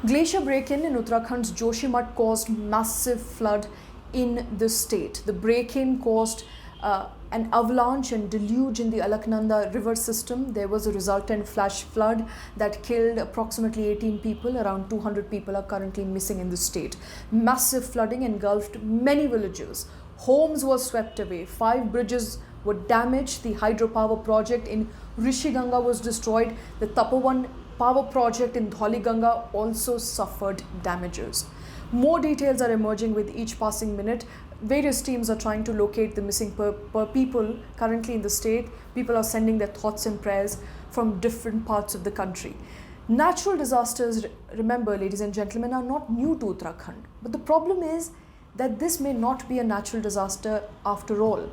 Glacier break-in in Uttarakhand's Joshimath caused massive flood in the state. The break-in caused an avalanche and deluge in the Alaknanda river system. There was a resultant flash flood that killed approximately 18 people. Around 200 people are currently missing in the state. Massive flooding engulfed many villages. Homes were swept away. 5 bridges were damaged. The hydropower project in Rishiganga was destroyed. The Tapovan power project in Dhauliganga also suffered damages. More details are emerging with each passing minute. Various teams are trying to locate the missing people currently in the state. People are sending their thoughts and prayers from different parts of the country. Natural disasters, remember, ladies and gentlemen, are not new to Uttarakhand. But the problem is that this may not be a natural disaster after all.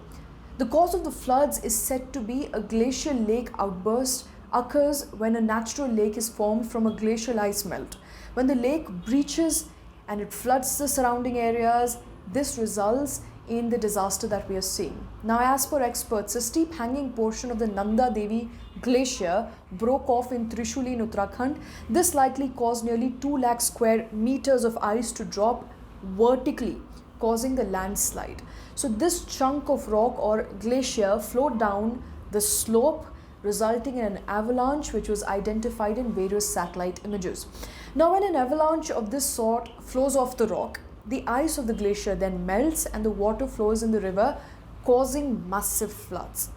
The cause of the floods is said to be a glacial lake outburst occurs when a natural lake is formed from a glacial ice melt. When the lake breaches and it floods the surrounding areas, this results in the disaster that we are seeing. Now, as per experts, a steep hanging portion of the Nanda Devi glacier broke off in Trishuli in Uttarakhand. This likely caused nearly 2 lakh square meters of ice to drop vertically, causing the landslide. So this chunk of rock or glacier flowed down the slope, resulting in an avalanche which was identified in various satellite images. Now, when an avalanche of this sort flows off the rock, the ice of the glacier then melts and the water flows in the river, causing massive floods.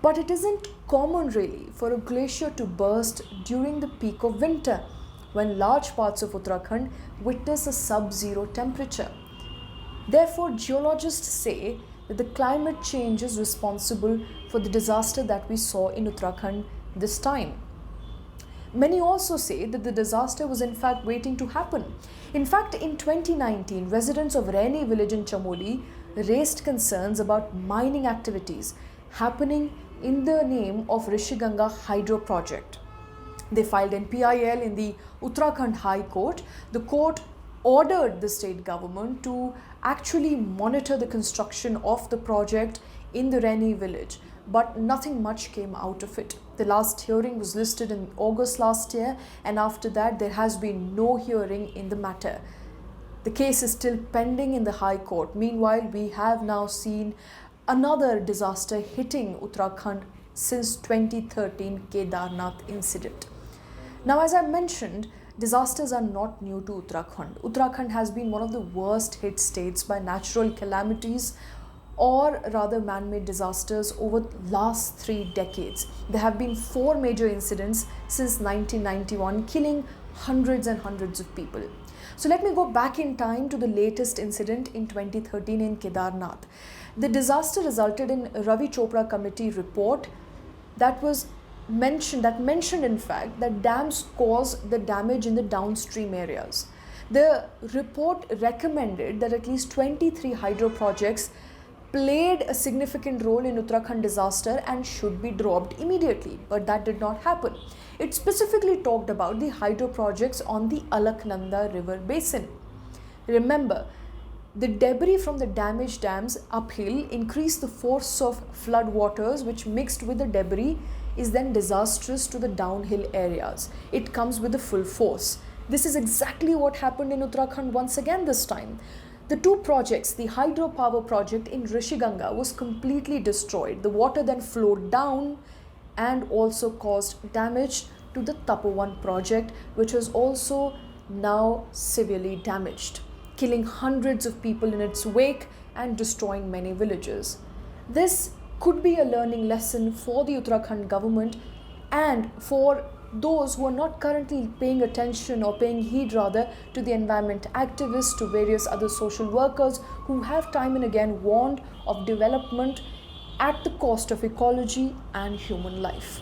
But it isn't common really for a glacier to burst during the peak of winter, when large parts of Uttarakhand witness a sub-zero temperature. Therefore, geologists say that the climate change is responsible for the disaster that we saw in Uttarakhand this time. Many also say that the disaster was in fact waiting to happen. In fact, in 2019, residents of Raini village in Chamoli raised concerns about mining activities happening in the name of Rishiganga hydro project. They filed an PIL in the Uttarakhand High Court. The court ordered the state government to actually monitor the construction of the project in the Raini village, but nothing much came out of it. The last hearing was listed in August last year, and after that there has been no hearing in the matter. The case is still pending in the High Court. Meanwhile, we have now seen another disaster hitting Uttarakhand since 2013 Kedarnath incident. Now, as I mentioned, disasters are not new to Uttarakhand. Uttarakhand has been one of the worst hit states by natural calamities, or rather man-made disasters, over the last 3 decades. There have been 4 major incidents since 1991, killing hundreds and hundreds of people. So let me go back in time to the latest incident in 2013 in Kedarnath. The disaster resulted in Ravi Chopra committee report that mentioned in fact that dams cause the damage in the downstream areas. The report recommended that at least 23 hydro projects played a significant role in Uttarakhand disaster and should be dropped immediately, but that did not happen. It specifically talked about the hydro projects on the Alaknanda river basin. Remember, the debris from the damaged dams uphill increased the force of flood waters, which mixed with the debris is then disastrous to the downhill areas. It comes with the full force. This is exactly what happened in Uttarakhand once again this time. The 2 projects, the hydropower project in Rishiganga was completely destroyed. The water then flowed down and also caused damage to the Tapovan project, which was also now severely damaged, killing hundreds of people in its wake and destroying many villages. This could be a learning lesson for the Uttarakhand government and for those who are not currently paying attention or paying heed rather to the environment activists, to various other social workers who have time and again warned of development at the cost of ecology and human life.